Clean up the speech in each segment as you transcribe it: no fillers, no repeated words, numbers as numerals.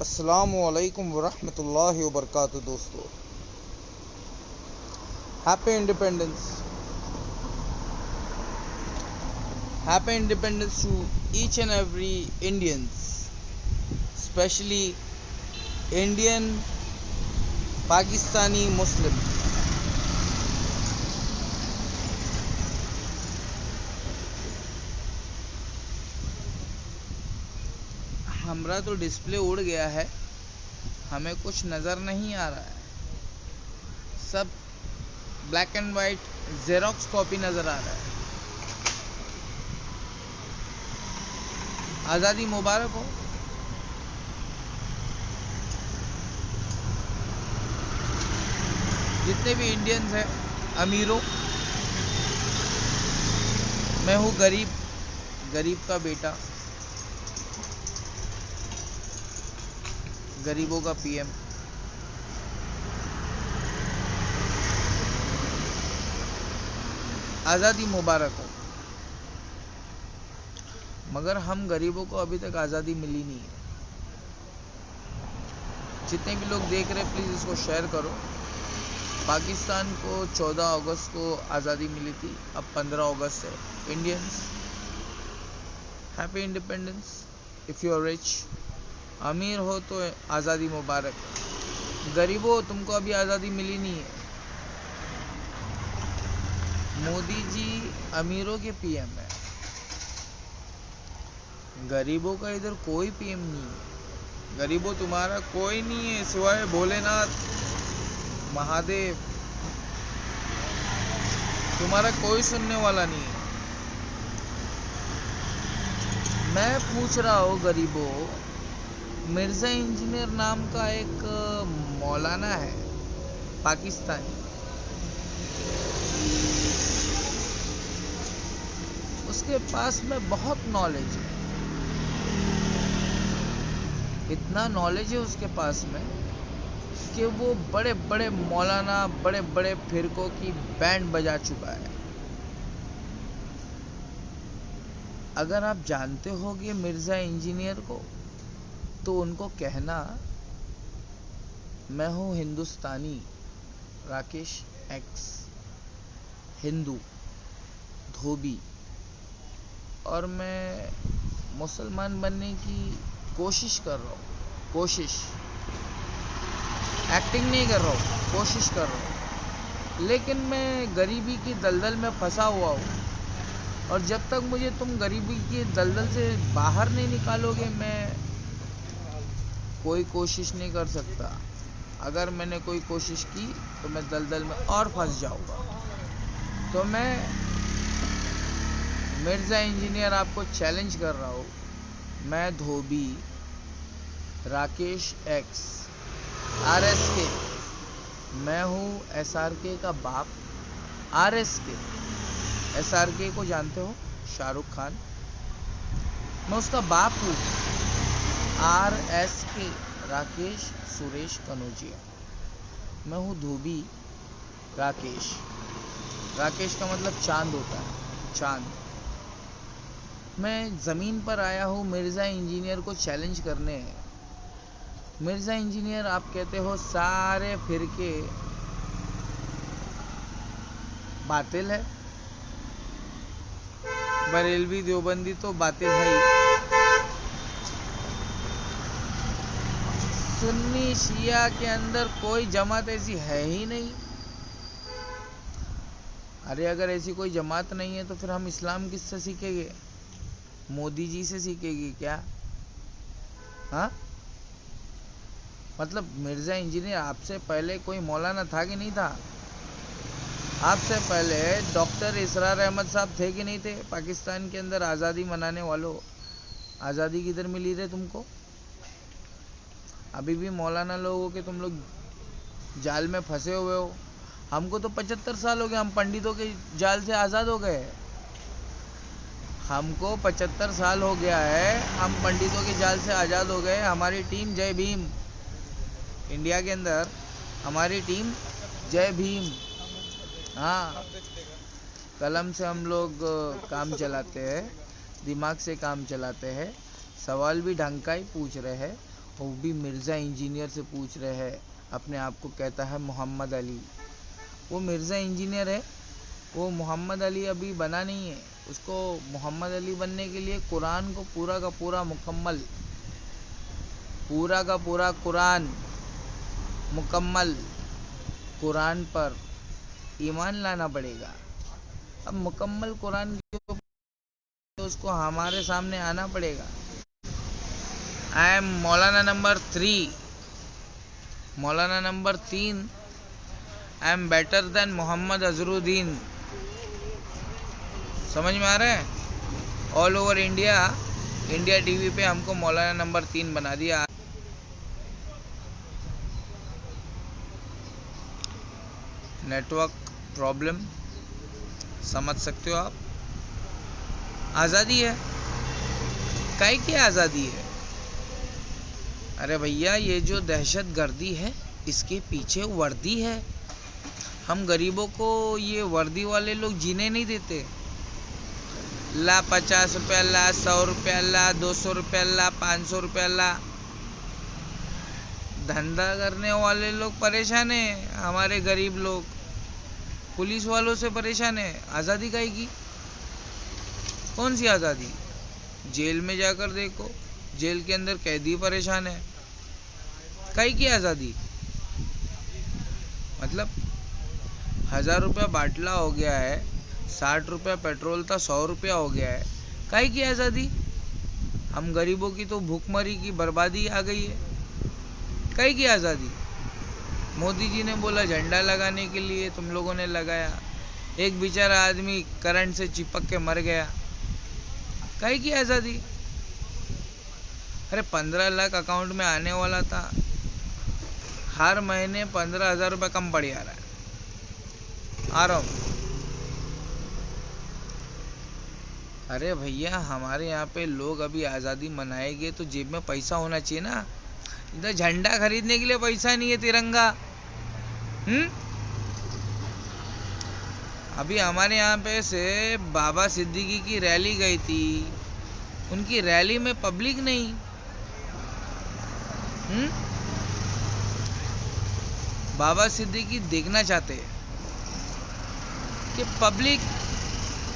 अस्सलामुअलैकुम वरहमतुल्लाहि वबरकातुहू। दोस्तों, happy independence. Happy independence to each and every Indians, specially Indian Pakistani Muslim. हमारा तो डिस्प्ले उड़ गया है, हमें कुछ नज़र नहीं आ रहा है। सब black and white xerox copy नज़र आ रहा है। आज़ादी मुबारक हो। जितने भी इंडियंस हैं, अमीरों, मैं हूँ गरीब का बेटा, गरीबों का पीएम। आज़ादी मुबारक हो। मगर हम गरीबों को अभी तक आज़ादी मिली नहीं है। जितने भी लोग देख रहे हैं, प्लीज़ इसको शेयर करो। पाकिस्तान को 14 अगस्त को आज़ादी मिली थी, अब 15 अगस्त है। Indians, happy independence. If you are rich, अमीर हो तो आज़ादी मुबारक। गरीबों, तुमको अभी आज़ादी मिली नहीं है। मोदी जी अमीरों के पीएम है, गरीबों का इधर कोई पीएम नहीं है। गरीबों, तुम्हारा कोई नहीं है सिवाय भोलेनाथ महादेव। तुम्हारा कोई सुनने वाला नहीं है। मैं पूछ रहा हूँ गरीबों, मिर्जा इंजीनियर नाम का एक मौलाना है पाकिस्तानी, उसके पास में बहुत नॉलेज है। इतना नॉलेज है उसके पास में कि वो बड़े बड़े मौलाना, बड़े बड़े फिरकों की बैंड बजा चुका है। अगर आप जानते होगे मिर्जा इंजीनियर को, तो उनको कहना, मैं हूँ हिंदुस्तानी राकेश एक्स, हिंदू, धोबी, और मैं मुसलमान बनने की कोशिश कर रहा हूँ। कोशिश, एक्टिंग नहीं कर रहा हूँ, कोशिश कर रहा हूँ। लेकिन मैं गरीबी की दलदल में फंसा हुआ हूँ, और जब तक मुझे तुम गरीबी की दलदल से बाहर नहीं निकालोगे, मैं कोई कोशिश नहीं कर सकता। अगर मैंने कोई कोशिश की तो मैं दलदल में और फंस जाऊंगा। तो मैं मिर्जा इंजीनियर आपको चैलेंज कर रहा हूँ। मैं धोबी राकेश एक्स आरएसके, मैं हूँ एसआरके का बाप। आरएसके, एसआरके को जानते हो, शाहरुख खान, मैं उसका बाप हूँ। आरएसके, राकेश सुरेश कनौजिया। मैं हूँ धोबी राकेश। राकेश का मतलब चांद होता है, चांद। मैं ज़मीन पर आया हूँ मिर्ज़ा इंजीनियर को चैलेंज करने। मिर्ज़ा इंजीनियर, आप कहते हो सारे फिरके बातिल है, बरेलवी देवबंदी तो बातिल है ही। सुन्नी शिया के अंदर कोई जमात ऐसी है ही नहीं। अरे अगर ऐसी कोई जमात नहीं है तो फिर हम इस्लाम किससे सीखेंगे? मोदी जी से सीखेंगे क्या? हाँ, मतलब मिर्जा इंजीनियर, आपसे पहले कोई मौलाना था कि नहीं था? आपसे पहले डॉक्टर इसरार अहमद साहब थे कि नहीं थे? पाकिस्तान के अंदर आज़ादी मनाने वालों, आज़ादी किधर मिली रे तुमको? अभी भी मौलाना लोगों के तुम लोग जाल में फंसे हुए हो। हमको तो 75 साल हो गए, हम पंडितों के जाल से आज़ाद हो गए। हमको 75 साल हो गया है, हम पंडितों के जाल से आज़ाद हो गए। हमारी टीम जय भीम, इंडिया के अंदर हमारी टीम जय भीम। हाँ, कलम से हम लोग काम चलाते हैं, दिमाग से काम चलाते हैं, सवाल भी ढंग का ही पूछ रहे हैं, वो भी मिर्ज़ा इंजीनियर से पूछ रहे हैं, अपने आप को कहता है मोहम्मद अली। वो मिर्ज़ा इंजीनियर है, वो मोहम्मद अली अभी बना नहीं है। उसको मोहम्मद अली बनने के लिए कुरान को पूरा का पूरा मुकम्मल, पूरा का पूरा कुरान मुकम्मल, कुरान पर ईमान लाना पड़ेगा। अब मुकम्मल कुरान के ऊपर तो उसको हमारे सामने आना पड़ेगा। आई एम मौलाना नंबर 3, मौलाना number 3, I am better than Mohammad Azharuddin. समझ में आ रहा है? All over India, India TV पे हमको मौलाना नंबर 3 बना दिया। नेटवर्क प्रॉब्लम, समझ सकते हो आप। आज़ादी है, काहे की आज़ादी है? अरे भैया, ये जो दहशत गर्दी है, इसके पीछे वर्दी है। हम गरीबों को ये वर्दी वाले लोग जीने नहीं देते। ला 50 रुपया, ला 100 रुपया, ला 200 रुपया, ला 500 रुपया, ला। धंधा करने वाले लोग परेशान है, हमारे गरीब लोग पुलिस वालों से परेशान है। आज़ादी काहे की? कौन सी आज़ादी? जेल में जाकर देखो, जेल के अंदर कैदी परेशान है। काहे की आज़ादी? मतलब 1000 रुपया बाटला हो गया है, 60 रुपया पेट्रोल था, 100 रुपया हो गया है। काहे की आज़ादी? हम गरीबों की तो भूखमरी की बर्बादी आ गई है। काहे की आज़ादी? मोदी जी ने बोला झंडा लगाने के लिए, तुम लोगों ने लगाया। एक बेचारा आदमी करंट से चिपक के मर गया। काहे की आज़ादी? अरे 15 लाख अकाउंट में आने वाला था, हर महीने 15,000 रुपये कम पड़ जा रहा है। आ रहा हूँ। अरे भैया, हमारे यहाँ पे लोग अभी आज़ादी मनाएंगे तो जेब में पैसा होना चाहिए ना। इधर झंडा खरीदने के लिए पैसा नहीं है, तिरंगा। अभी हमारे यहाँ पे से बाबा सिद्दीकी की रैली गई थी, उनकी रैली में पब्लिक नहीं। बाबा सिद्दीकी देखना चाहते हैं कि पब्लिक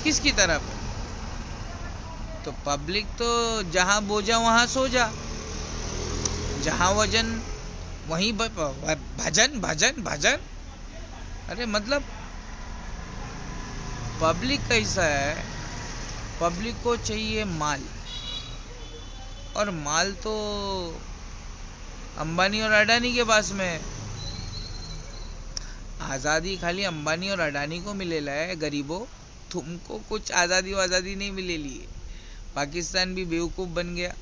किसकी तरफ है। तो पब्लिक तो जहां बोझा वहां सो जा, जहां वजन वहीं भजन भजन भजन। अरे मतलब पब्लिक कैसा है? पब्लिक को चाहिए माल, और माल तो अंबानी और अडानी के पास में है। आज़ादी खाली अंबानी और अडानी को मिलेला है। गरीबों, तुमको कुछ आज़ादी नहीं मिलेली है। पाकिस्तान भी बेवकूफ़ बन गया,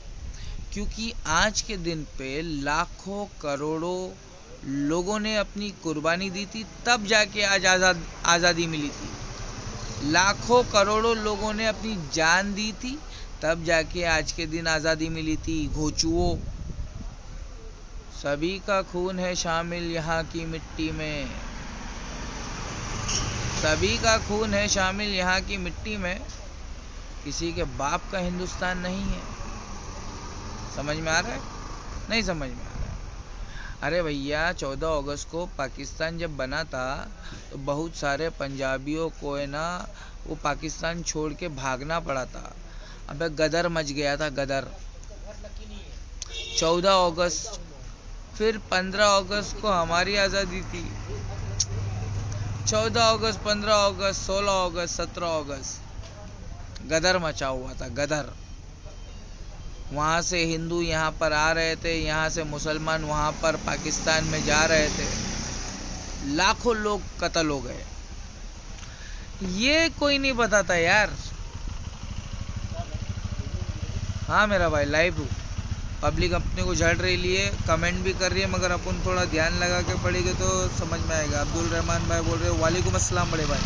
क्योंकि आज के दिन पे लाखों करोड़ों लोगों ने अपनी कुर्बानी दी थी, तब जाके आज आज़ादी मिली थी। लाखों करोड़ों लोगों ने अपनी जान दी थी, तब जाके आज के दिन आज़ादी मिली थी। घोचुओ, सभी का खून है शामिल यहाँ की मिट्टी में, सभी का खून है शामिल यहाँ की मिट्टी में, किसी के बाप का हिंदुस्तान नहीं है। समझ में आ रहा है? नहीं समझ में आ रहा है? अरे भैया, 14 अगस्त को पाकिस्तान जब बना था तो बहुत सारे पंजाबियों को है ना, वो पाकिस्तान छोड़ के भागना पड़ा था। अबे गदर मच गया था, गदर। 14 अगस्त, फिर 15 अगस्त को हमारी आज़ादी थी। 14 अगस्त, 15 अगस्त, 16 अगस्त, 17 अगस्त गदर मचा हुआ था, गदर। वहाँ से हिंदू यहाँ पर आ रहे थे, यहाँ से मुसलमान वहाँ पर पाकिस्तान में जा रहे थे, लाखों लोग कत्ल हो गए। ये कोई नहीं बताता यार। हाँ मेरा भाई, लाइव हूँ। पब्लिक अपने को झड़ रही है, कमेंट भी कर रही है, मगर अपन थोड़ा ध्यान लगा के पढ़ेंगे तो समझ में आएगा। अब्दुल रहमान भाई बोल रहे हो, वालेकुम अस्सलाम बड़े भाई।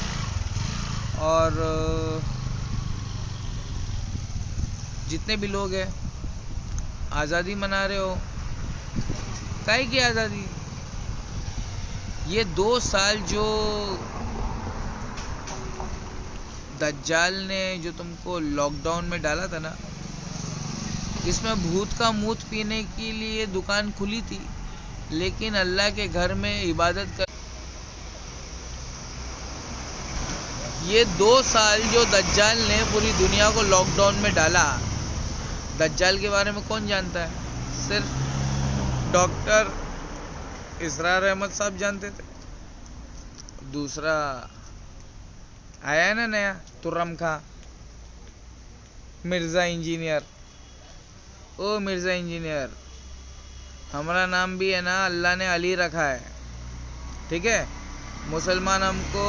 और जितने भी लोग हैं, आज़ादी मना रहे हो, काहे की आज़ादी? ये 2 साल जो दज्जाल ने जो तुमको लॉकडाउन में डाला था ना, इसमें भूत का मूत पीने के लिए दुकान खुली थी, लेकिन अल्लाह के घर में इबादत कर। ये 2 साल जो दज्जाल ने पूरी दुनिया को लॉकडाउन में डाला, दज्जाल के बारे में कौन जानता है? सिर्फ डॉक्टर इसरार अहमद साहब जानते थे। दूसरा आया है ना नया, तुर्रम खां, मिर्जा इंजीनियर। ओ मिर्जा इंजीनियर, हमारा नाम भी है ना अल्लाह ने अली रखा है, ठीक है? मुसलमान हमको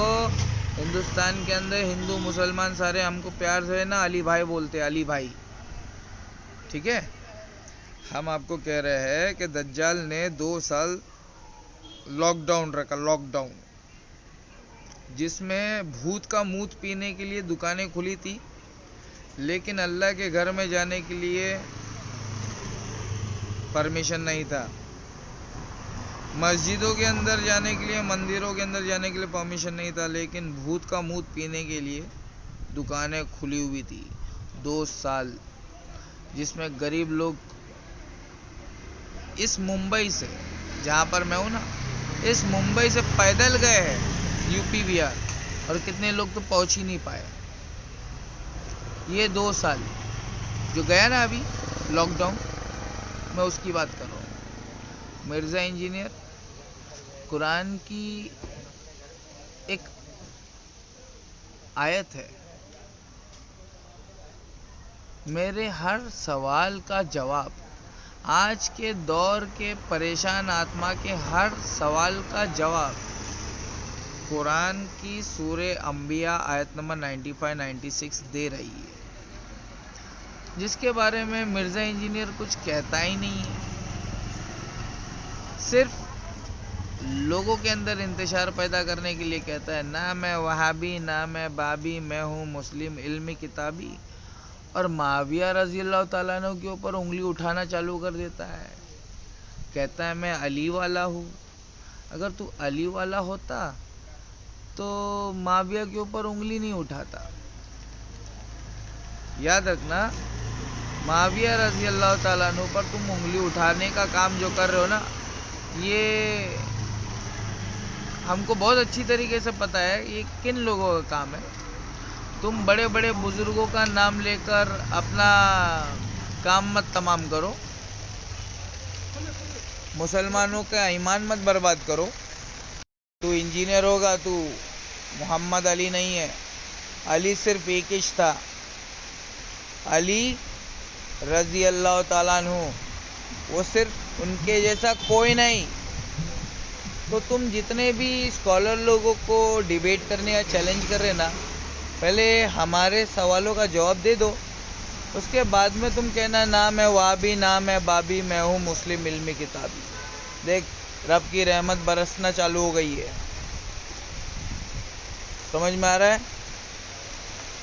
हिंदुस्तान के अंदर, हिंदू मुसलमान सारे हमको प्यार से ना अली भाई बोलते हैं, अली भाई, ठीक है? हम आपको कह रहे हैं कि दज्जाल ने 2 साल लॉकडाउन रखा, लॉकडाउन, जिसमें भूत का मूत पीने के लिए दुकानें खुली थी, लेकिन अल्लाह के घर में जाने के लिए परमिशन नहीं था। मस्जिदों के अंदर जाने के लिए, मंदिरों के अंदर जाने के लिए परमिशन नहीं था, लेकिन भूत का मूत पीने के लिए दुकानें खुली हुई थी 2 साल, जिसमें गरीब लोग इस मुंबई से, जहाँ पर मैं हूँ ना, इस मुंबई से पैदल गए हैं यूपी बिहार, और कितने लोग तो पहुँच ही नहीं पाए। ये 2 साल जो गया ना अभी लॉकडाउन, मैं उसकी बात कर रहा हूँ। मिर्जा इंजीनियर, कुरान की एक आयत है, मेरे हर सवाल का जवाब, आज के दौर के परेशान आत्मा के हर सवाल का जवाब कुरान की सूरे अंबिया आयत नंबर 95-96 दे रही है, जिसके बारे में मिर्जा इंजीनियर कुछ कहता ही नहीं है। सिर्फ लोगों के अंदर इंतशार पैदा करने के लिए कहता है, ना मैं वहाबी, ना मैं बाबी, मैं हूँ मुस्लिम इल्मी किताबी, और माविया रजी अल्लाह ताला अन्हु के ऊपर उंगली उठाना चालू कर देता है। कहता है मैं अली वाला हूँ। अगर तू अली वाला होता तो माविया के ऊपर उंगली नहीं उठाता। याद रखना, माविया रजी अल्लाह ताला अन्हु पर तुम उंगली उठाने का काम जो कर रहे हो ना, ये हमको बहुत अच्छी तरीके से पता है ये किन लोगों का काम है। तुम बड़े बड़े बुजुर्गों का नाम लेकर अपना काम मत तमाम करो, मुसलमानों का ईमान मत बर्बाद करो। तू इंजीनियर होगा, तू मोहम्मद अली नहीं है। अली सिर्फ एक ही था, अली रजी अल्लाह ताला अन्हु, वो सिर्फ उनके जैसा कोई नहीं। तो तुम जितने भी स्कॉलर लोगों को डिबेट करने या चैलेंज कर रहे ना, पहले हमारे सवालों का जवाब दे दो, उसके बाद में तुम कहना ना मैं वाबी, ना मैं बाबी, मैं हूँ मुस्लिम इल्मी किताबी। देख, रब की रहमत बरसना चालू हो गई है। समझ में आ रहा है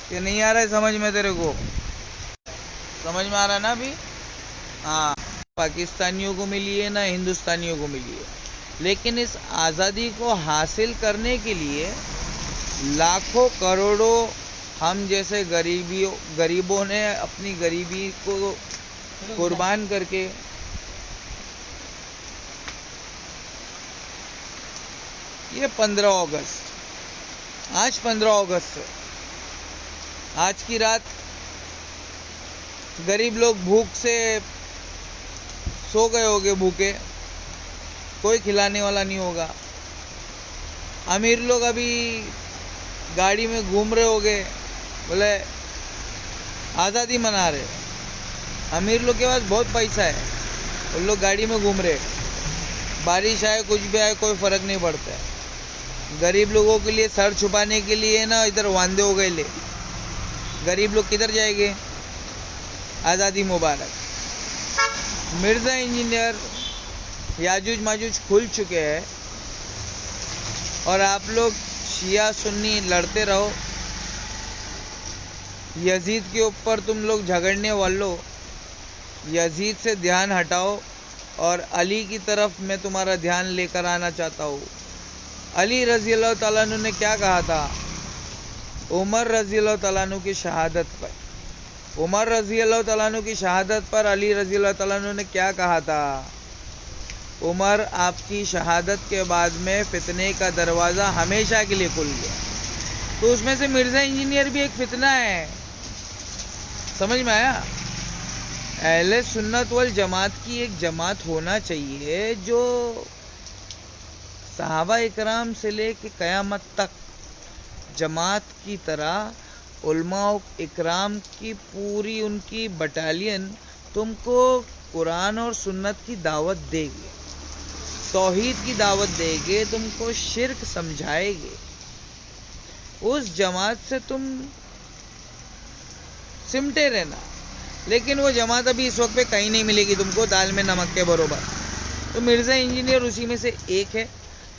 कि नहीं आ रहा है? समझ में तेरे को समझ में आ रहा है ना अभी? हाँ, पाकिस्तानियों को मिली है ना हिंदुस्तानियों को मिली है, लेकिन इस आज़ादी को हासिल करने के लिए लाखों करोड़ों हम जैसे गरीबों ने अपनी गरीबी को कुर्बान करके ये 15 अगस्त, आज 15 अगस्त है, आज की रात गरीब लोग भूख से सो गए होंगे, भूखे, कोई खिलाने वाला नहीं होगा। अमीर लोग अभी गाड़ी में घूम रहे होंगे, बोले आज़ादी मना रहे। अमीर लोग के पास बहुत पैसा है, उन लोग गाड़ी में घूम रहे, बारिश आए कुछ भी आए कोई फर्क नहीं पड़ता है। गरीब लोगों के लिए सर छुपाने के लिए ना इधर वांदे हो गए ले, गरीब लोग किधर जाएंगे? आज़ादी मुबारक। मिर्जा इंजीनियर, याजूज माजूज खुल चुके हैं, और आप लोग शिया सुन्नी लड़ते रहो। यजीद के ऊपर तुम लोग झगड़ने वालों, यजीद से ध्यान हटाओ और अली की तरफ मैं तुम्हारा ध्यान लेकर आना चाहता हूँ। अली रजी अल्लाह ताला अन्हु ने क्या कहा था उमर रजी अल्लाह ताला अन्हु की शहादत पर? उमर रजी अल्लाह तआला अन्हु की शहादत पर अली रजी अल्लाह तआला अन्हु ने क्या कहा था? उमर, आपकी शहादत के बाद में फितने का दरवाज़ा हमेशा के लिए खुल गया। तो उसमें से मिर्ज़ा इंजीनियर भी एक फितना है। समझ में आया? अहले सुन्नत वल जमात की एक जमात होना चाहिए जो सहाबा इकराम से लेके क़यामत तक जमात की तरह उलमा इकराम की पूरी उनकी बटालियन तुमको कुरान और सुन्नत की दावत देगी, तौहीद की दावत देंगे, तुमको शिर्क समझाएंगे। उस जमात से तुम सिमटे रहना। लेकिन वो जमात अभी इस वक्त पे कहीं नहीं मिलेगी तुमको, दाल में नमक के बरोबर। तो मिर्ज़ा इंजीनियर उसी में से एक है,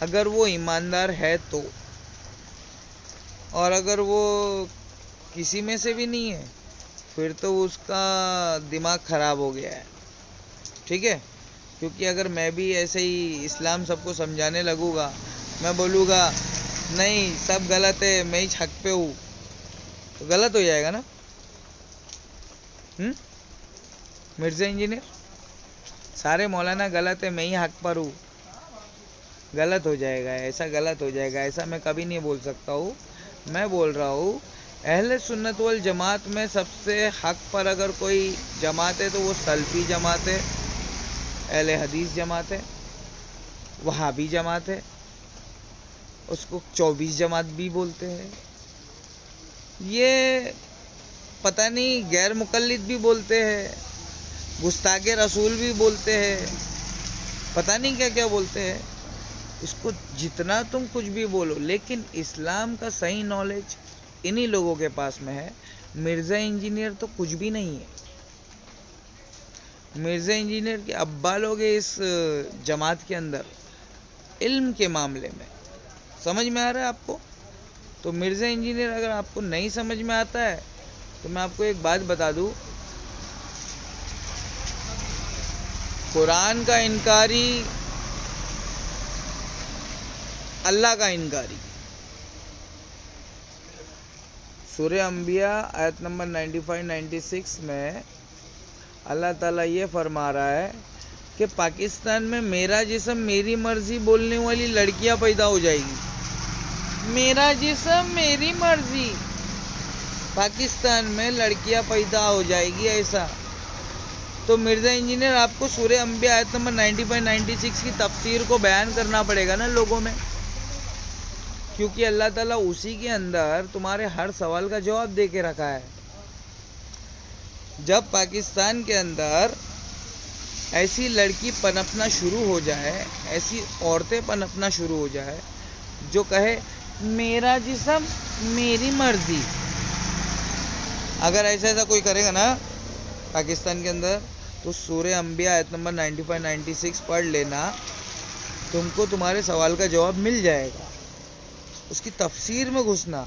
अगर वो ईमानदार है तो। और अगर वो किसी में से भी नहीं है फिर तो उसका दिमाग खराब हो गया है। ठीक है? क्योंकि अगर मैं भी ऐसे ही इस्लाम सबको समझाने लगूंगा, मैं बोलूँगा नहीं सब गलत है, मैं ही हक पे हूँ, तो गलत हो जाएगा ना। मिर्ज़ा इंजीनियर, सारे मौलाना गलत है, मैं ही हक पर हूँ, गलत हो जाएगा, ऐसा गलत हो जाएगा, ऐसा मैं कभी नहीं बोल सकता हूँ। मैं बोल रहा हूँ अहले सुन्नत वल जमात में सबसे हक पर अगर कोई जमात है तो वो सल्फी जमात है, अहले हदीस जमात है, वहाबी जमात है, उसको 24 जमात भी बोलते हैं। ये पता नहीं गैर मुकल्लिद भी बोलते हैं, गुस्ताखे रसूल भी बोलते हैं, पता नहीं क्या क्या बोलते हैं। इसको जितना तुम कुछ भी बोलो, लेकिन इस्लाम का सही नॉलेज इन्हीं लोगों के पास में है। मिर्ज़ा इंजीनियर तो कुछ भी नहीं है। मिर्ज़ा इंजीनियर के अब्बा लोग इस जमात के अंदर इल्म के मामले में। समझ में आ रहा है आपको? तो मिर्ज़ा इंजीनियर अगर आपको नहीं समझ में आता है तो मैं आपको एक बात बता दूं, कुरान का इनकारी अल्लाह का इनकारी। सूरह अंबिया आयत नंबर 95-96 में अल्लाह ताला ये फरमा रहा है कि पाकिस्तान में मेरा जिस्म मेरी मर्जी बोलने वाली लड़कियां पैदा हो जाएगी। मेरा जिस्म मेरी मर्जी, पाकिस्तान में लड़कियां पैदा हो जाएगी ऐसा। तो मिर्ज़ा इंजीनियर आपको सूरह अंबिया आयत नंबर 95-96 की तफसीर को बयान करना पड़ेगा ना लोगों में, क्योंकि अल्लाह ताला उसी के अंदर तुम्हारे हर सवाल का जवाब दे के रखा है। जब पाकिस्तान के अंदर ऐसी लड़की पनपना शुरू हो जाए, ऐसी औरतें पनपना शुरू हो जाए जो कहे मेरा जिस्म मेरी मर्जी, अगर ऐसा कोई करेगा ना पाकिस्तान के अंदर, तो सूरह अंबिया आयत नंबर 95-96 पढ़ लेना, तुमको तुम्हारे सवाल का जवाब मिल जाएगा। उसकी तफसीर में घुसना,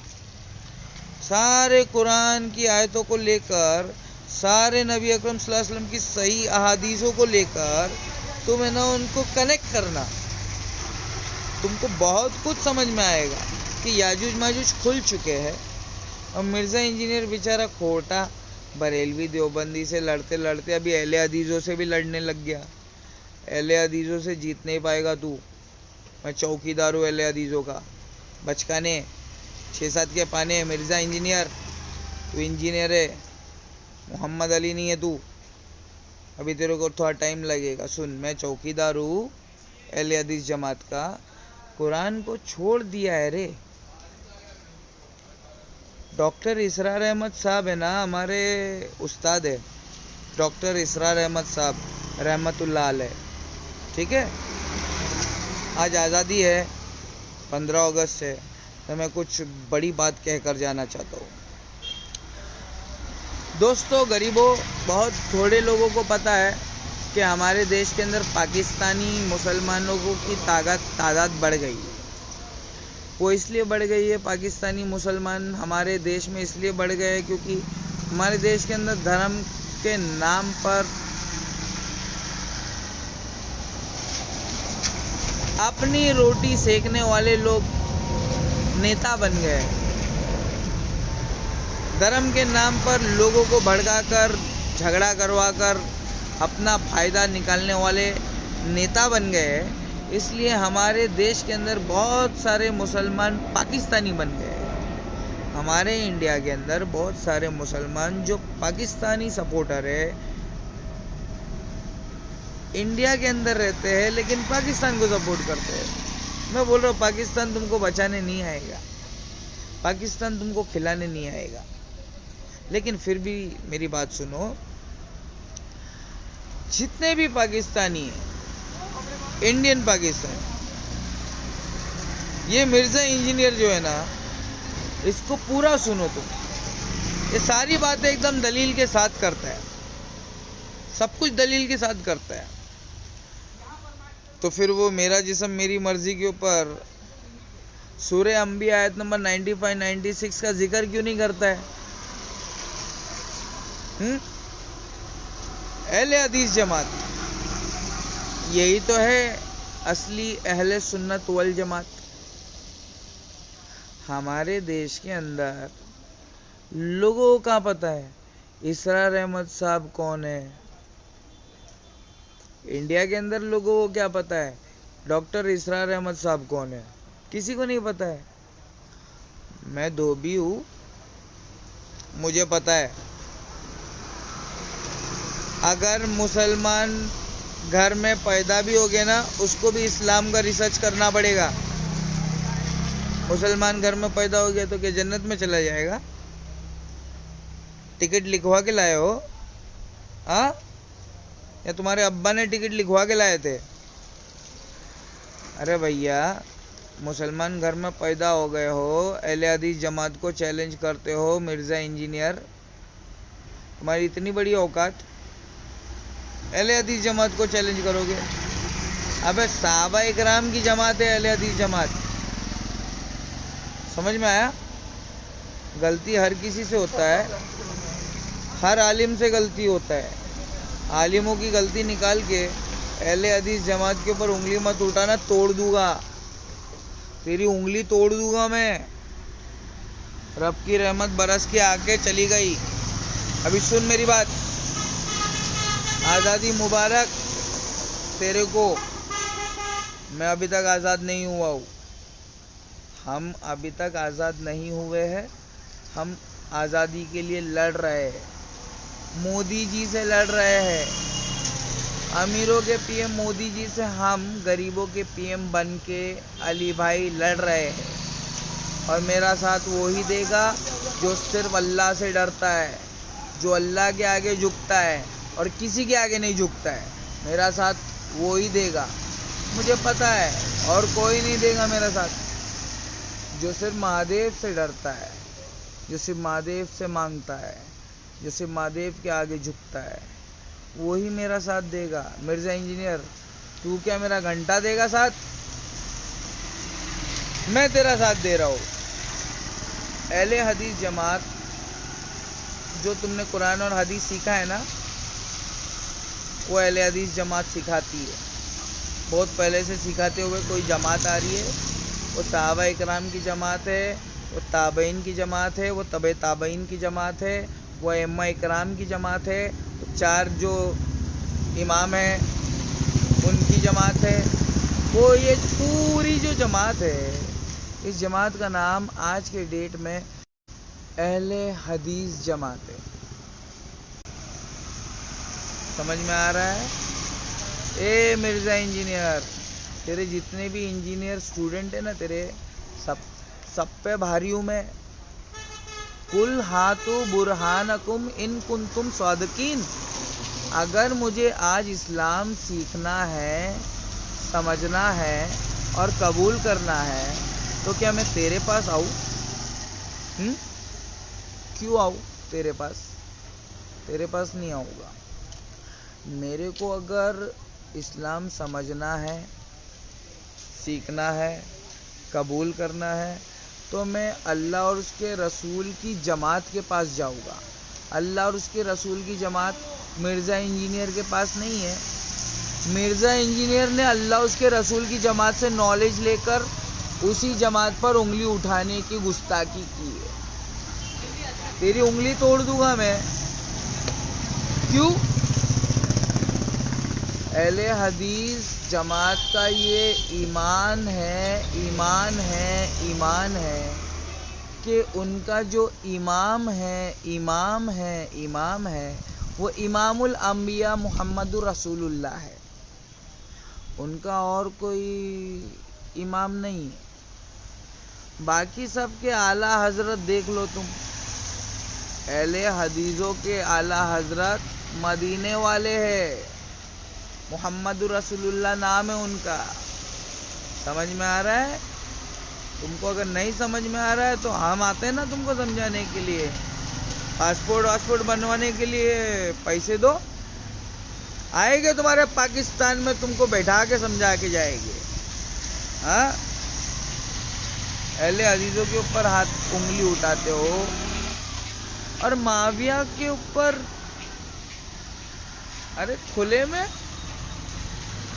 सारे कुरान की आयतों को लेकर, सारे नबी अकरम सल्लल्लाहु अलैहि वसल्लम की सही अहादीसों को लेकर तुम है ना उनको कनेक्ट करना, तुमको बहुत कुछ समझ में आएगा कि याजूज माजूज खुल चुके हैं। और मिर्ज़ा इंजीनियर बेचारा खोटा बरेलवी देवबंदी से लड़ते लड़ते अभी अहले हदीसों से भी लड़ने लग गया। अहले हदीसों से जीत नहीं पाएगा तू, मैं चौकीदार हूँ अहले हदीसों का। बचकाने 6-7 के पाने, मिर्ज़ा इंजीनियर, तू इंजीनियर है, मोहम्मद अली नहीं है तू, अभी तेरे को थोड़ा टाइम लगेगा। सुन, मैं चौकीदार हूँ अहले हदीस जमात का, कुरान को छोड़ दिया है रे। डॉक्टर इसरार अहमद साहब है ना, हमारे उस्ताद है डॉक्टर इसरार अहमद साहब रहमतुल्लाह अलैह। ठीक है, आज आज़ादी है, 15 अगस्त है, तो मैं कुछ बड़ी बात कहकर जाना चाहता हूँ। दोस्तों, गरीबों, बहुत थोड़े लोगों को पता है कि हमारे देश के अंदर पाकिस्तानी मुसलमानों की तादाद बढ़ गई है। वो इसलिए बढ़ गई है, पाकिस्तानी मुसलमान हमारे देश में इसलिए बढ़ गए हैं क्योंकि हमारे देश के अंदर धर्म के नाम पर अपनी रोटी सेकने वाले लोग नेता बन गए। धर्म के नाम पर लोगों को भड़काकर, झगड़ा करवाकर अपना फायदा निकालने वाले नेता बन गए हैं। इसलिए हमारे देश के अंदर बहुत सारे मुसलमान पाकिस्तानी बन गए हैं। हमारे इंडिया के अंदर बहुत सारे मुसलमान जो पाकिस्तानी सपोर्टर है, इंडिया के अंदर रहते हैं लेकिन पाकिस्तान को सपोर्ट करते हैं। मैं बोल रहा हूँ, पाकिस्तान तुमको बचाने नहीं आएगा, पाकिस्तान तुमको खिलाने नहीं आएगा। लेकिन फिर भी मेरी बात सुनो, जितने भी पाकिस्तानी हैं, इंडियन पाकिस्तान, ये मिर्जा इंजीनियर जो है ना, इसको पूरा सुनो तुम। ये सारी बातें एकदम दलील के साथ करता है, सब कुछ दलील के साथ करता है। तो फिर वो मेरा जिस्म मेरी मर्जी के ऊपर सूरह अंबिया आयत नंबर 95-96 का जिक्र क्यों नहीं करता है? अहले हदीस जमात, यही तो है असली अहले सुन्नत वल जमात। हमारे देश के अंदर लोगों को क्या पता है इसरार अहमद साहब कौन है? इंडिया के अंदर लोगों को क्या पता है डॉक्टर इसरार अहमद साहब कौन है? किसी को नहीं पता है। मैं धोबी हूं, मुझे पता है। अगर मुसलमान घर में पैदा भी हो गया ना, उसको भी इस्लाम का रिसर्च करना पड़ेगा। मुसलमान घर में पैदा हो गया तो क्या जन्नत में चला जाएगा? टिकट लिखवा के लाए हो? हाँ, या तुम्हारे अब्बा ने टिकट लिखवा के लाए थे? अरे भैया, मुसलमान घर में पैदा हो गए हो, अहले हदीस जमात को चैलेंज करते हो, मिर्जा इंजीनियर, तुम्हारी इतनी बड़ी औकात, अहले हदीस जमात को चैलेंज करोगे? अबे सहाबा इकराम की जमात है अहले हदीस जमात, समझ में आया? गलती हर किसी से होता है, हर आलिम से गलती होता है। आलिमों की गलती निकाल के अहले हदीस जमात के ऊपर उंगली मत उठाना, तोड़ दूंगा, तेरी उंगली तोड़ दूंगा मैं। रब की रहमत बरस के आके चली गई। अभी सुन मेरी बात, आज़ादी मुबारक तेरे को। मैं अभी तक आज़ाद नहीं हुआ हूँ, हम अभी तक आज़ाद नहीं हुए हैं। हम आज़ादी के लिए लड़ रहे हैं, मोदी जी से लड़ रहे हैं। अमीरों के पीएम मोदी जी से हम गरीबों के पीएम बन के अली भाई लड़ रहे हैं। और मेरा साथ वो ही देगा जो सिर्फ अल्लाह से डरता है, जो अल्लाह के आगे झुकता है और किसी के आगे नहीं झुकता है। मेरा साथ वो ही देगा, मुझे पता है, और कोई नहीं देगा मेरा साथ। जो सिर्फ महादेव से डरता है, जो सिर्फ महादेव से मांगता है, जो सिर्फ महादेव के आगे झुकता है, वही मेरा साथ देगा। मिर्जा इंजीनियर, तू क्या मेरा घंटा देगा साथ? मैं तेरा साथ दे रहा हूँ। अहले हदीस जमात, जो तुमने कुरान और हदीस सीखा है ना, वो अहले हदीस जमात सिखाती है। बहुत पहले से सिखाते हुए कोई जमात आ रही है, वो सहाबा इकराम की जमात है, वो ताबईन की जमात है, वो तबे ताबईन की जमात है, वो अइम्मा इकराम की जमात है, तो 4 जो इमाम हैं उनकी जमात है। वो ये पूरी जो जमात है, इस जमात का नाम आज के डेट में अहले हदीस जमात है। समझ में आ रहा है? ए मिर्जा इंजीनियर, तेरे जितने भी इंजीनियर स्टूडेंट है ना, तेरे सब पे भारी हूं मैं। कुल हाथु बुरहानकुम इन कुंतुम सादिकीन। अगर मुझे आज इस्लाम सीखना है, समझना है और कबूल करना है, तो क्या मैं तेरे पास आऊं? क्यों आऊं तेरे पास? तेरे पास नहीं आऊंगा। मेरे को अगर इस्लाम समझना है, सीखना है, कबूल करना है, तो मैं अल्लाह और उसके रसूल की जमात के पास जाऊंगा। अल्लाह और उसके रसूल की जमात मिर्ज़ा इंजीनियर के पास नहीं है। मिर्ज़ा इंजीनियर ने अल्लाह उसके रसूल की जमात से नॉलेज लेकर उसी जमात पर उंगली उठाने की गुस्ताखी की है। तेरी उंगली तोड़ दूंगा मैं। क्यों? अहले हदीस जमात का ये ईमान है, ईमान है, ईमान है कि उनका जो इमाम है वो इमामुल अंबिया मुहम्मदुर रसूलुल्लाह है। उनका और कोई इमाम नहीं है। बाकी सब के आला हजरत देख लो तुम। अहले हदीसों के आला हजरत मदीने वाले हैं, मुहम्मदुर रसूलुल्लाह नाम है उनका। समझ में आ रहा है? तुमको अगर नहीं समझ में आ रहा है तो हम आते हैं ना तुमको समझाने के लिए। पासपोर्ट बनवाने के लिए पैसे दो, आएंगे तुम्हारे पाकिस्तान में, तुमको बैठा के समझा के जाएंगे। हाँ, अहले हदीसों के ऊपर हाथ उंगली उठाते हो और माविया के ऊपर, अरे खुले में।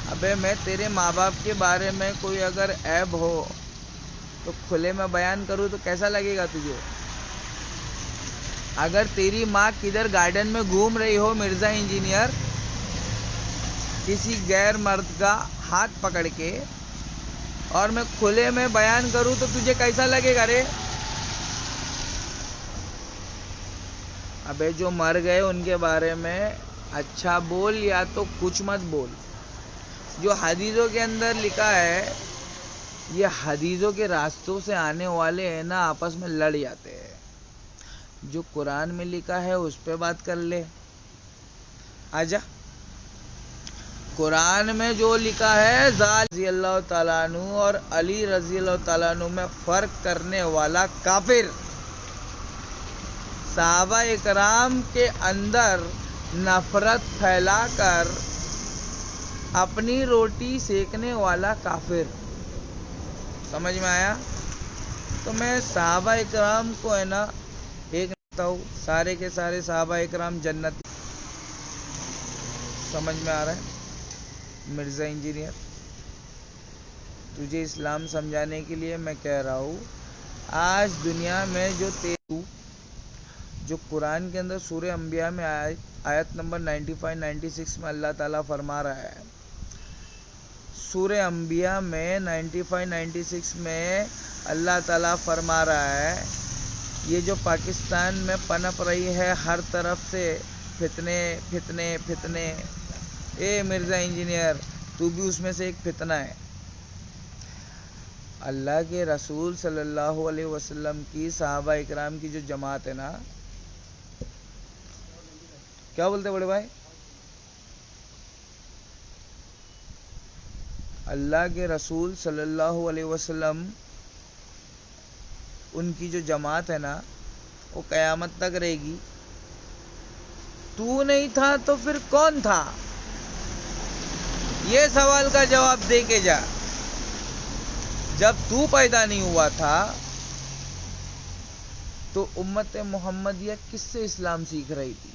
अबे मैं तेरे माँ बाप के बारे में कोई अगर ऐब हो तो खुले में बयान करूँ तो कैसा लगेगा तुझे? अगर तेरी माँ किधर गार्डन में घूम रही हो मिर्जा इंजीनियर, किसी गैर मर्द का हाथ पकड़ के, और मैं खुले में बयान करूं तो तुझे कैसा लगेगा रे? अबे जो मर गए उनके बारे में अच्छा बोल या तो कुछ मत बोल। जो हदीसों के अंदर लिखा है, ये हदीसों के रास्तों से आने वाले हैं ना, आपस में लड़ जाते हैं। जो कुरान में लिखा है उस पे बात कर ले। आजा, कुरान में जो लिखा है रज़ी अल्लाह ताला अन्हु और अली रज़ी अल्लाह ताला अन्हु में फर्क करने वाला काफिर, सहाबा इकराम के अंदर नफरत फैलाकर अपनी रोटी सेकने वाला काफिर। समझ में आया? तो मैं सहाबा इकराम को है ना एक कहता हूँ, सारे के सारे सहाबा इकराम जन्नती। समझ में आ रहा है? मिर्जा इंजीनियर, तुझे इस्लाम समझाने के लिए मैं कह रहा हूँ, आज दुनिया में जो कुरान के अंदर सूरह अंबिया में आयत नंबर 95-96 में अल्लाह ताला फरमा रहा है, सूरह अंबिया में 95-96 में अल्लाह ताला फरमा रहा है, ये जो पाकिस्तान में पनप रही है हर तरफ से फितने फितने फितने, ए मिर्जा इंजीनियर तू भी उसमें से एक फितना है। अल्लाह के रसूल सल्लल्लाहु अलैहि वसल्लम की सहाबा इकराम की जो जमात है ना, क्या बोलते बड़े भाई? अल्लाह के रसूल सल्लल्लाहु अलैहि वसल्लम उनकी जो जमात है ना, वो कयामत तक रहेगी। तू नहीं था तो फिर कौन था? ये सवाल का जवाब दे के जा। जब तू पैदा नहीं हुआ था तो उम्मत मोहम्मदिया किससे इस्लाम सीख रही थी?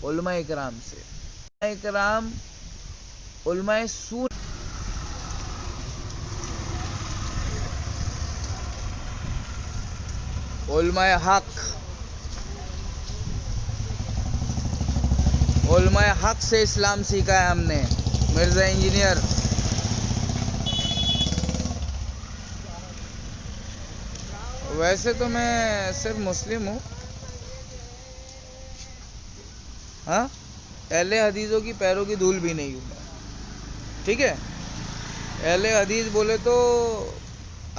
उलमा इकराम से। इकराम उलमा सून, उलमा हक, उलमा हक से इस्लाम सीखा है हमने। मिर्जा इंजीनियर, वैसे तो मैं सिर्फ मुस्लिम हूँ, हाँ, अहले हदीसों की पैरों की धूल भी नहीं हूँ मैं, ठीक है? अहले हदीस बोले तो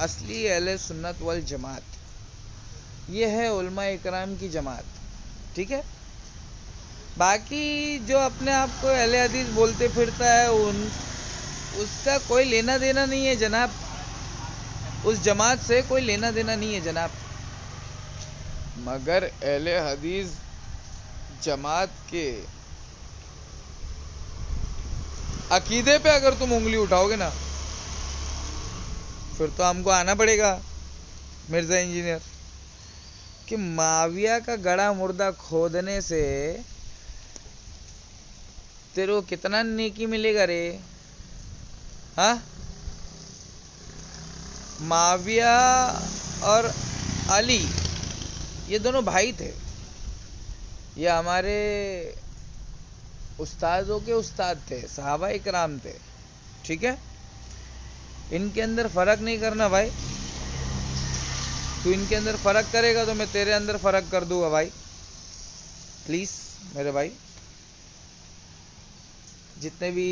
असली अहले सुन्नत वल जमात, ये है उलमा इकराम की जमात, ठीक है? बाकी जो अपने आप को अहले हदीस बोलते फिरता है उसका कोई लेना देना नहीं है जनाब, उस जमात से कोई लेना देना नहीं है जनाब। मगर अहले हदीस जमात के अकीदे पे अगर तुम उंगली उठाओगे ना, फिर तो हमको आना पड़ेगा मिर्जा इंजीनियर, कि माविया का गड़ा मुर्दा खोदने से तेरे को कितना नेकी मिलेगा रे? हाँ, माविया और अली ये दोनों भाई थे, ये हमारे उस्तादों के उस्ताद थे, सहाबा इकराम थे, ठीक है। इनके अंदर फर्क नहीं करना भाई। तू इनके अंदर फर्क करेगा तो मैं तेरे अंदर फर्क कर दूंगा भाई। प्लीज मेरे भाई, जितने भी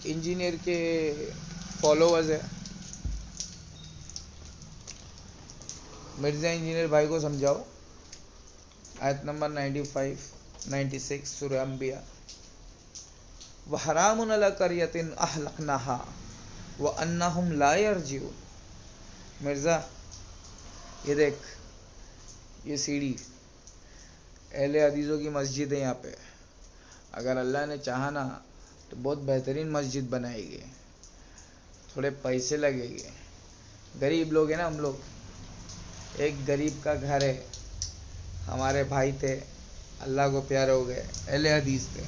इंजीनियर के फॉलोअर्स है, मिर्जा इंजीनियर भाई को समझाओ। आयत नंबर 95 96 सूरह अंबिया, व हरामुन अला कर्यतिन अहलकनाहा व अन्नहुम ला यरजिऊन। मिर्जा ये देख, ये सीढ़ी अहले हदीसों की मस्जिद है। यहाँ पे अगर अल्लाह ने चाहा ना तो बहुत बेहतरीन मस्जिद बनाएगी, थोड़े पैसे लगेंगे। गरीब लोग हैं ना हम लोग, एक गरीब का घर है, हमारे भाई थे, अल्लाह को प्यारे हो गए, अहले हदीस थे।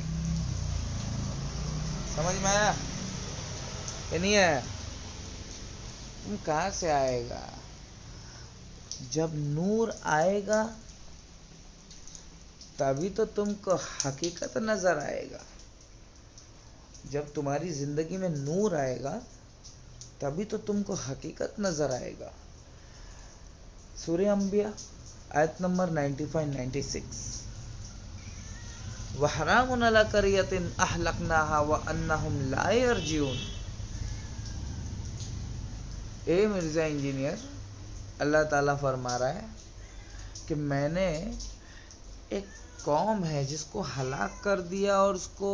समझ में आया ये नहीं है? तुम कहाँ से आएगा? जब नूर आएगा तभी तो तुमको हकीकत नजर आएगा। जब तुम्हारी जिंदगी में नूर आएगा तभी तो तुमको हकीकत नजर आएगा। सूरह अंबिया आयत नंबर 95-96, व हरामुन अला कर्यतिन अहलकनाहा व अन्नहुम ला यरजिऊन। ए मिर्जा इंजीनियर, अल्लाह ताला फरमा रहा है कि मैंने एक कौम है जिसको हलाक कर दिया और उसको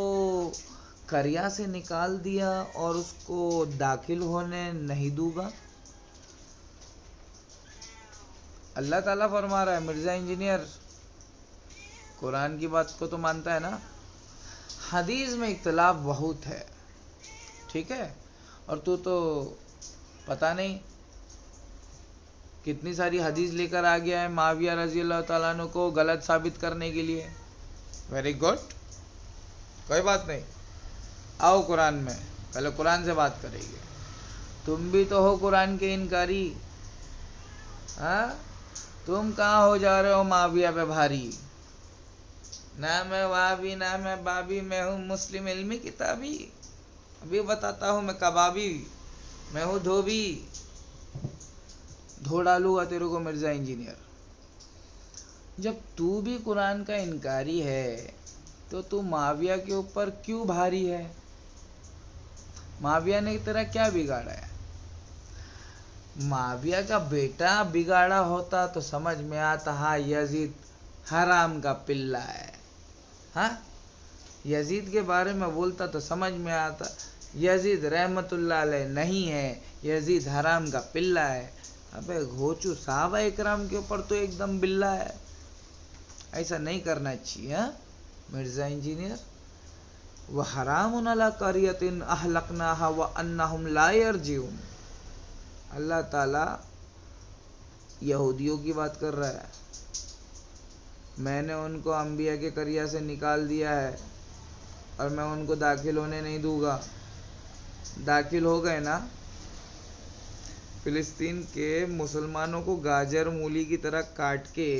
करिया से निकाल दिया और उसको दाखिल होने नहीं दूंगा। अल्लाह ताला फरमा रहा है। मिर्जा इंजीनियर कुरान की बात को तो मानता है ना? हदीस में इख्तिलाफ बहुत है, ठीक है। और तू तो पता नहीं कितनी सारी हदीस लेकर आ गया है माविया रजी अल्लाह ताला अन्हु को गलत साबित करने के लिए। वेरी गुड, कोई बात नहीं, आओ कुरान में, पहले कुरान से बात करेंगे। तुम भी तो हो कुरान के इनकारी, हाँ? तुम कहाँ हो जा रहे हो माविया पे भारी? ना मैं वाबी ना मैं बाबी, मैं हूँ मुस्लिम इल्मी किताबी। अभी बताता हूँ मैं कबाबी, मैं हूँ धोबी, धो डालूंगा तेरे को मिर्जा इंजीनियर। जब तू भी कुरान का इनकारी है तो तू माविया के ऊपर क्यों भारी है? माविया ने तेरा क्या बिगाड़ा है? माविया का बेटा बिगाड़ा होता तो समझ में आता, हाँ यजीद हराम का पिल्ला है। हाँ, यजीद के बारे में बोलता तो समझ में आता, यजीद रहमतुल्लाह अलैह नहीं है, यजीद हराम का पिल्ला है। अबे घोचू, साहबा इकराम के ऊपर तो एकदम बिल्ला है। ऐसा नहीं करना चाहिए। हाँ मिर्जा इंजीनियर, व हरामुन अला कर्यतिन अहलकनाहा व अन्नहुम ला यरजिऊन। अल्लाह ताला यहूदियों की बात कर रहा है। मैंने उनको अंबिया के करिया से निकाल दिया है और मैं उनको दाखिल होने नहीं दूंगा। दाखिल हो गए ना, फिलिस्तीन के मुसलमानों को गाजर मूली की तरह काट के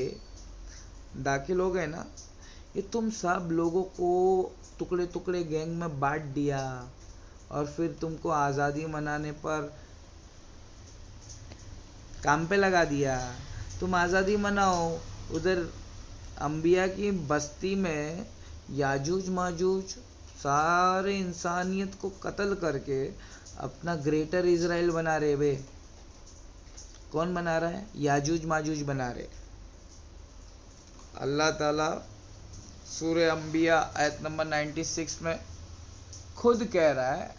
दाखिल हो गए ना, ये तुम सब लोगों को टुकड़े टुकड़े गैंग में बांट दिया और फिर तुमको आज़ादी मनाने पर काम पे लगा दिया। तुम आज़ादी मनाओ, उधर अंबिया की बस्ती में याजूज माजूज सारे इंसानियत को कत्ल करके अपना ग्रेटर इजराइल बना रहे। वे कौन बना रहा है? याजूज माजूज बना रहे। अल्लाह ताला सूरह अंबिया आयत नंबर 96 में खुद कह रहा है,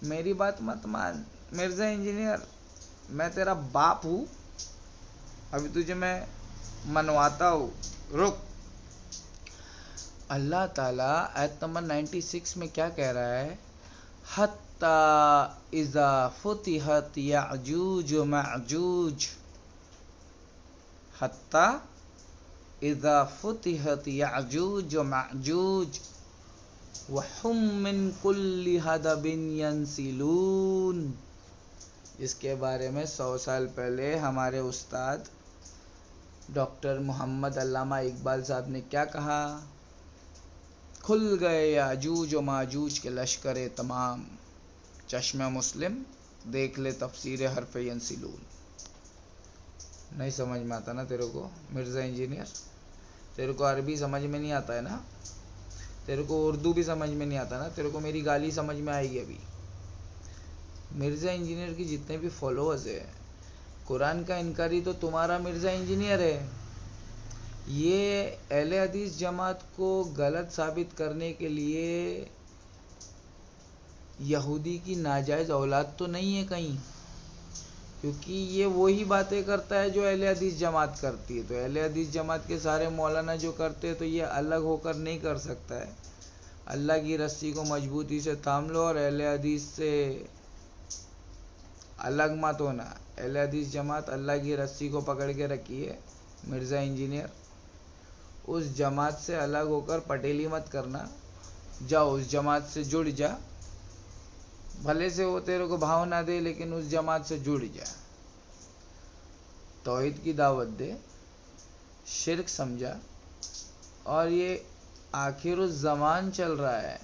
मेरी बात मत मान मिर्जा इंजीनियर, मैं तेरा बाप हूँ, अभी तुझे मैं मनवाता हूँ, रुक। अल्लाह ताला आयत नंबर 96 में क्या कह रहा है? हत्ता इज़ा फुतिहत याजूज माजूज, हत्ता इज़ा फुतिहत याजूज माजूज वहुम मिन कुल्ली हदबिन यंसिलून। इसके बारे में 100 साल पहले हमारे उस्ताद डॉक्टर मोहम्मद अल्लामा इकबाल साहब ने क्या कहा? खुल गए याजूज व माजूज के लश्कर तमाम, चश्मा मुस्लिम देख ले तफसीर हरफ यंसिलून। नहीं समझ में आता ना तेरे को मिर्ज़ा इंजीनियर? तेरे को अरबी समझ में नहीं आता है ना? तेरे को उर्दू भी समझ में नहीं आता ना? तेरे को मेरी गाली समझ में आएगी अभी। मिर्ज़ा इंजीनियर की जितने भी फॉलोअर्स है, कुरान का इनकारी तो तुम्हारा मिर्ज़ा इंजीनियर है। ये अहले हदीस जमात को गलत साबित करने के लिए यहूदी की नाजायज़ औलाद तो नहीं है कहीं, क्योंकि ये वही बातें करता है जो अहले हदीस जमात करती है। तो अहले हदीस जमात के सारे मौलाना जो करते हैं तो ये अलग होकर नहीं कर सकता है। अल्लाह की रस्सी को मजबूती से थाम लो और अहले हदीस से अलग मत होना। अहले हदीस जमात अल्लाह की रस्सी को पकड़ के रखी है। मिर्ज़ा इंजीनियर, उस जमात से अलग होकर पटेली मत करना। जाओ उस जमात से जुड़ जा, भले से वो तेरे को भाव ना दे, लेकिन उस जमात से जुड़ जा। तौहीद की दावत दे, शिर्क समझा। और ये आखिर ज़मान चल रहा है,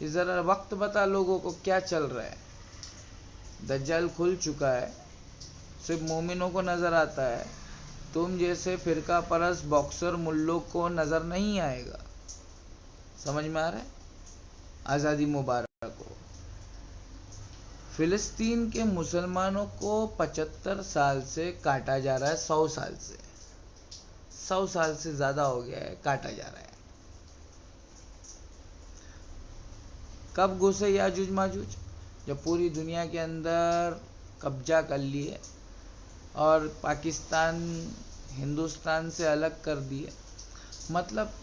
ये ज़रा वक्त बता लोगों को क्या चल रहा है। दज्जाल खुल चुका है, सिर्फ मोमिनों को नज़र आता है। तुम जैसे फिरका परस्त बॉक्सर मुल्लों को नज़र नहीं आएगा। समझ में आ रहा है? आज़ादी मुबारक हो। फिलिस्तीन के मुसलमानों को 75 साल से काटा जा रहा है, 100 साल से, 100 साल से ज़्यादा हो गया है, काटा जा रहा है। कब घुसे याजूज माजूज? जब पूरी दुनिया के अंदर कब्जा कर लिए और पाकिस्तान हिंदुस्तान से अलग कर दिए। मतलब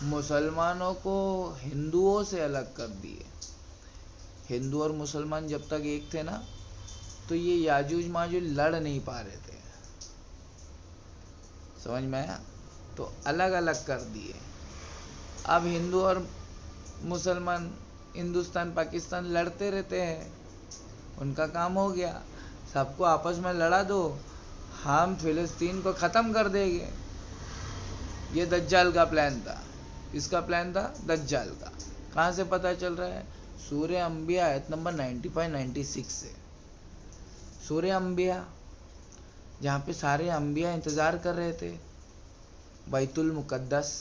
मुसलमानों को हिंदुओं से अलग कर दिए। हिंदू और मुसलमान जब तक एक थे ना, तो ये याजूज माजूज लड़ नहीं पा रहे थे। समझ में आया? तो अलग अलग कर दिए। अब हिंदू और मुसलमान हिंदुस्तान पाकिस्तान लड़ते रहते हैं, उनका काम हो गया। सबको आपस में लड़ा दो, हम फिलिस्तीन को ख़त्म कर देंगे। ये दज्जाल का प्लान था। किसका प्लान था? दज्जाल का। कहाँ से पता चल रहा है? सूरह अंबिया आयत नंबर 95-96 से। सूरह अंबिया, जहाँ पे सारे अंबिया इंतज़ार कर रहे थे, बैतुल मुकद्दस।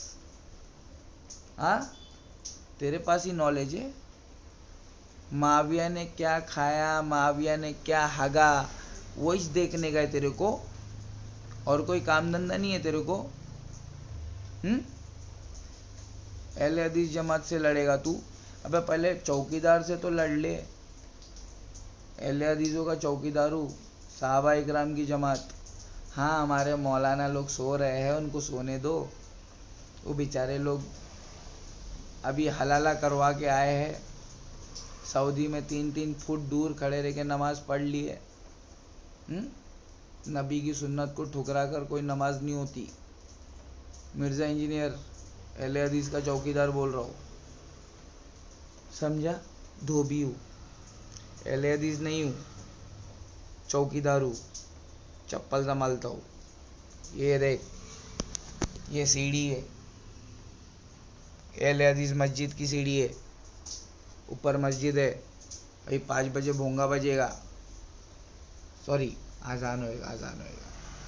हाँ, तेरे पास ही नॉलेज है। माविया ने क्या खाया, माविया ने क्या हगा, वही देखने गए तेरे को, और कोई काम धंधा नहीं है तेरे को। अहले हदीस जमात से लड़ेगा तू? अबे पहले चौकीदार से तो लड़ ले। अहले हदीसों का चौकीदार हूँ, सहाबा इकराम की जमात। हाँ, हमारे मौलाना लोग सो रहे हैं, उनको सोने दो। वो बेचारे लोग अभी हलाला करवा के आए हैं, सऊदी में 3-3 फुट दूर खड़े रह के नमाज पढ़ ली है। नबी की सुन्नत को ठुकरा कर कोई नमाज नहीं होती। मिर्ज़ा इंजीनियर अहले हदीस का चौकीदार बोल रहा हूँ, समझा? धोबी हूँ, अहले हदीस नहीं हूँ, चौकीदार हूँ, चप्पल संभालता हूँ। ये देख, ये सीढ़ी है, अहले हदीस मस्जिद की सीढ़ी है। ऊपर मस्जिद है भाई। 5 बजे भोंगा बजेगा, सॉरी आज़ान होएगा,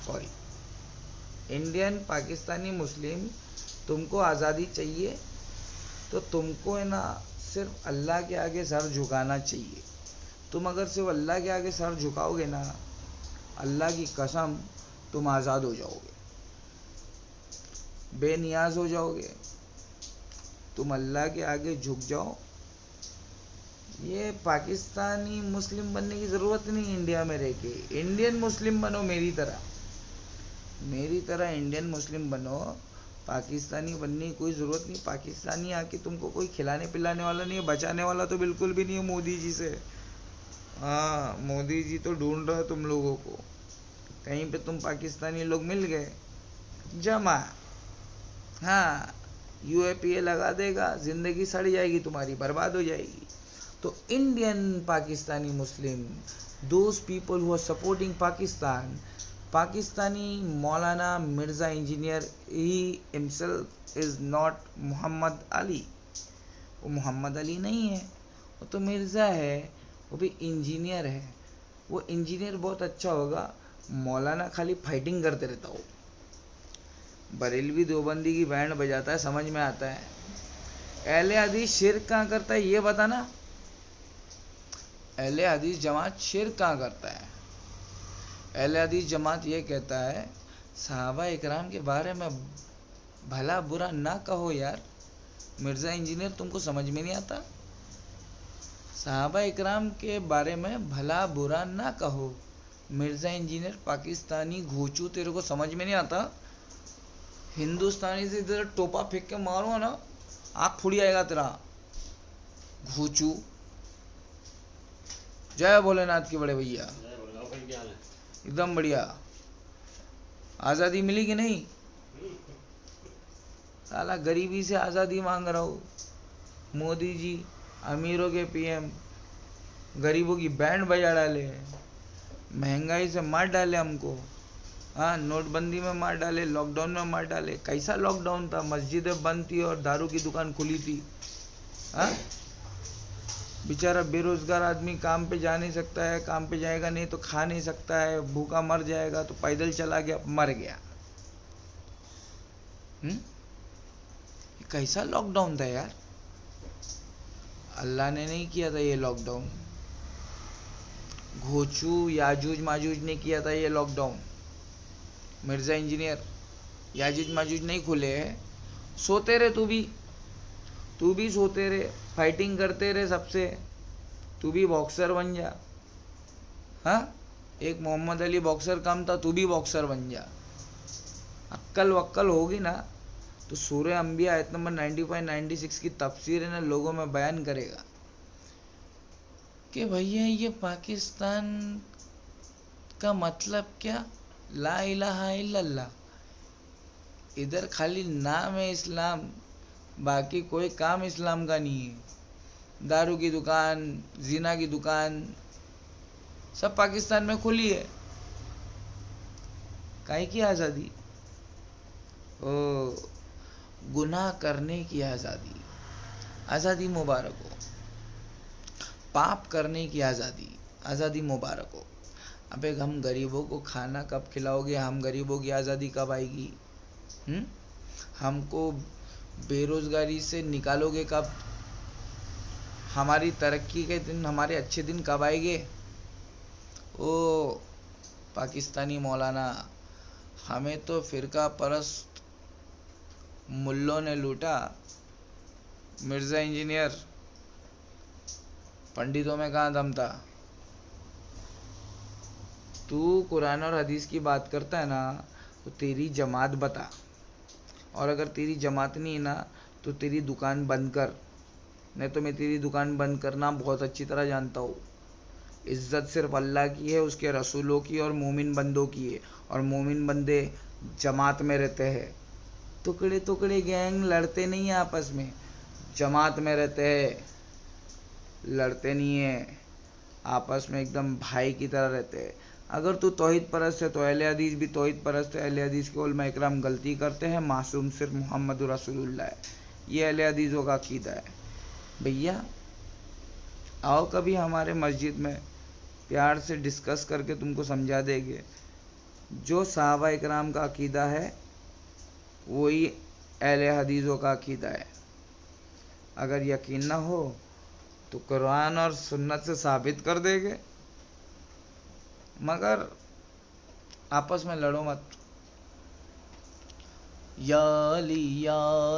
सॉरी। इंडियन पाकिस्तानी मुस्लिम, तुमको आज़ादी चाहिए तो तुमको है ना सिर्फ अल्लाह के आगे सर झुकाना चाहिए। तुम अगर सिर्फ अल्लाह के आगे सर झुकाओगे ना, अल्लाह की कसम तुम आज़ाद हो जाओगे, बेनियाज हो जाओगे। तुम अल्लाह के आगे झुक जाओ। ये पाकिस्तानी मुस्लिम बनने की ज़रूरत नहीं इंडिया में रह के। इंडियन मुस्लिम बनो मेरी तरह इंडियन मुस्लिम बनो। पाकिस्तानी बनने की कोई ज़रूरत नहीं। पाकिस्तानी आके तुमको कोई खिलाने पिलाने वाला नहीं है, बचाने वाला तो बिल्कुल भी नहीं है मोदी जी से। हाँ, मोदी जी तो ढूंढ रहा है तुम लोगों को। कहीं पे तुम पाकिस्तानी लोग मिल गए, जमा। हाँ, UAPA लगा देगा, ज़िंदगी सड़ जाएगी तुम्हारी, बर्बाद हो जाएगी। तो Indian Pakistani Muslim, those people who are supporting Pakistan, Pakistani मौलाना Mirza engineer he himself is not Mohammad Ali. वो मोहम्मद अली नहीं है, वो तो मिर्ज़ा है, वो भी इंजीनियर है। वो इंजीनियर बहुत अच्छा होगा, मौलाना खाली फाइटिंग करते रहता हो। बरेलवी देवबंदी की बैंड बजाता है, समझ में आता है। अहले हदीस शिर्क कहाँ करता है ये बता ना। अहले हदीस जमात शिर्क कहाँ करता है? अहले हदीस जमात ये कहता है सहाबा इकराम के बारे में भला बुरा ना कहो यार। मिर्ज़ा इंजीनियर तुमको समझ में नहीं आता? सहाबा इकराम के बारे में भला बुरा ना कहो। मिर्ज़ा इंजीनियर पाकिस्तानी घोचू, तेरे को समझ में नहीं आता? हिंदुस्तानी से इधर टोपा फेंक के मारो ना, आँख फुड़ी आएगा तेरा घोचू। जय भोलेनाथ के बड़े भैया। एकदम बढ़िया। आज़ादी मिली कि नहीं? साला गरीबी से आज़ादी मांग रहा हो। मोदी जी अमीरों के पीएम, गरीबों की बैंड बजा डाले, महंगाई से मार डाले हमको। हाँ, नोटबंदी में मार डाले, लॉकडाउन में मार डाले। कैसा लॉकडाउन था? मस्जिदें बंद थी और दारू की दुकान खुली थी। हाँ, बेचारा बेरोजगार आदमी काम पे जा नहीं सकता है, काम पे जाएगा नहीं तो खा नहीं सकता है, भूखा मर जाएगा, तो पैदल चला गया, मर गया। कैसा लॉकडाउन था यार? अल्लाह ने नहीं किया था ये लॉकडाउन, घोचू याजूज माजूज ने किया था ये लॉकडाउन। मिर्ज़ा इंजीनियर, याजूज माजूज नहीं खुले हैं। सोते रहे तू भी सोते रहे, फाइटिंग करते रहे सबसे। तू भी बॉक्सर बन जा। हाँ, एक मोहम्मद अली बॉक्सर कम था, तू भी बॉक्सर बन जा। अक्ल वक्ल होगी ना तो सूरह अंबिया आयत नंबर 95-96 की तफसीर है ना लोगों में बयान करेगा कि भैया ये पाकिस्तान का मतलब क्या? ला इलाहा इल्लल्लाह। इधर खाली नाम है इस्लाम, बाकी कोई काम इस्लाम का नहीं है। दारू की दुकान, जिना की दुकान सब पाकिस्तान में खुली है। काहे की आज़ादी? ओ, गुनाह करने की आज़ादी। आज़ादी मुबारक हो। पाप करने की आज़ादी, आज़ादी मुबारक हो। अबे हम गरीबों को खाना कब खिलाओगे? हम गरीबों की आज़ादी कब आएगी? हमको बेरोजगारी से निकालोगे कब? हमारी तरक्की के दिन, हमारे अच्छे दिन कब आएंगे? ओ पाकिस्तानी मौलाना, हमें तो फिरका परस्त मुल्लों ने लूटा। मिर्ज़ा इंजीनियर, पंडितों में कहाँ दम था? तू कुरान और हदीस की बात करता है ना, तो तेरी जमात बता, और अगर तेरी जमात नहीं है ना तो तेरी दुकान बंद कर। नहीं तो मैं तेरी दुकान बंद करना बहुत अच्छी तरह जानता हूँ। इज्जत सिर्फ अल्लाह की है, उसके रसूलों की और मोमिन बंदों की है, और मोमिन बंदे जमात में रहते हैं। टुकड़े टुकड़े गैंग लड़ते नहीं है आपस में, जमात में रहते हैं, लड़ते नहीं है, आपस में एकदम भाई की तरह रहते हैं। अगर तू तौहीद परस्त है तो अहले हदीस भी तौहीद परस्त है। अहले हदीस के उलमा इकराम गलती करते हैं, मासूम सिर्फ मोहम्मद रसूलुल्लाह है। ये अहले हदीसों का अकीदा है। भैया आओ कभी हमारे मस्जिद में, प्यार से डिस्कस करके तुमको समझा देंगे। जो सहाबा इकराम का अकीदा है वही अहले हदीसों का अकीदा है। अगर यकीन ना हो तो कुरान और सुन्नत से साबित कर देंगे, मगर आपस में लड़ो मत। या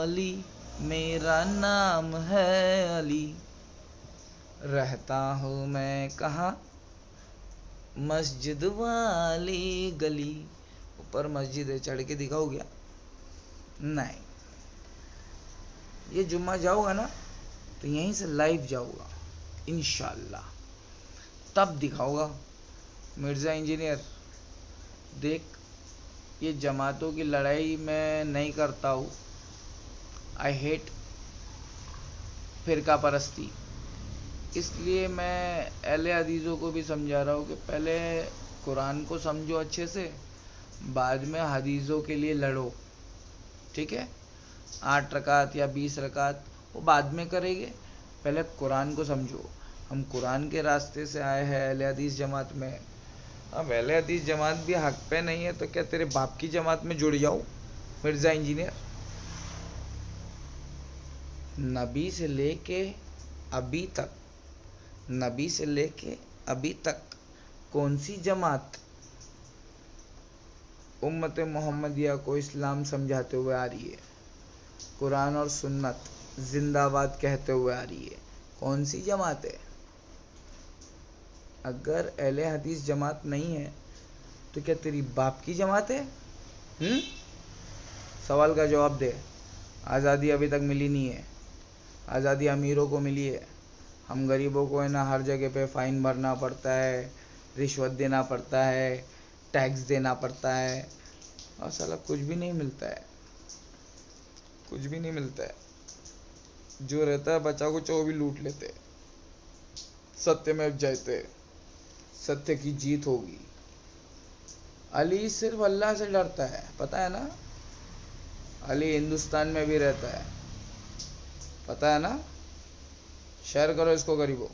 अली मेरा नाम है अली, रहता हूँ मैं कहाँ? मस्जिद वाली गली। ऊपर मस्जिद है, चढ़ के दिखाओ क्या? नहीं। ये जुम्मा जाऊंगा ना तो यहीं से लाइव जाऊंगा इंशाल्लाह, तब दिखाऊंगा। मिर्ज़ा इंजीनियर देख, ये जमातों की लड़ाई मैं नहीं करता हूँ। आई हेट फिरका परस्ती। इसलिए मैं अहले हदीसों को भी समझा रहा हूँ कि पहले कुरान को समझो अच्छे से, बाद में हदीसों के लिए लड़ो, ठीक है। 8 रकात या 20 रकात वो बाद में करेंगे, पहले कुरान को समझो। हम कुरान के रास्ते से आए हैं अहले हदीस जमात में। अब अहले हदीस जमात भी हक पे नहीं है तो क्या तेरे बाप की जमात में जुड़ जाऊं, मिर्जा इंजीनियर? नबी से लेके अभी तक, नबी से लेके अभी तक कौन सी जमात उम्मत मोहम्मदिया को इस्लाम समझाते हुए आ रही है, कुरान और सुन्नत जिंदाबाद कहते हुए आ रही है? कौन सी जमात है? अगर अहले हदीस जमात नहीं है तो क्या तेरी बाप की जमात है? सवाल का जवाब दे। आज़ादी अभी तक मिली नहीं है, आज़ादी अमीरों को मिली है। हम गरीबों को है ना हर जगह पे फ़ाइन भरना पड़ता है, रिश्वत देना पड़ता है, टैक्स देना पड़ता है, और साला कुछ भी नहीं मिलता है, कुछ भी नहीं मिलता है। जो रहता है बचा कुछ वो भी लूट लेते। सत्य में जयते, सत्य की जीत होगी। अली सिर्फ अल्लाह से डरता है, पता है ना? अली हिंदुस्तान में भी रहता है, पता है ना? शेयर करो इसको गरीबों।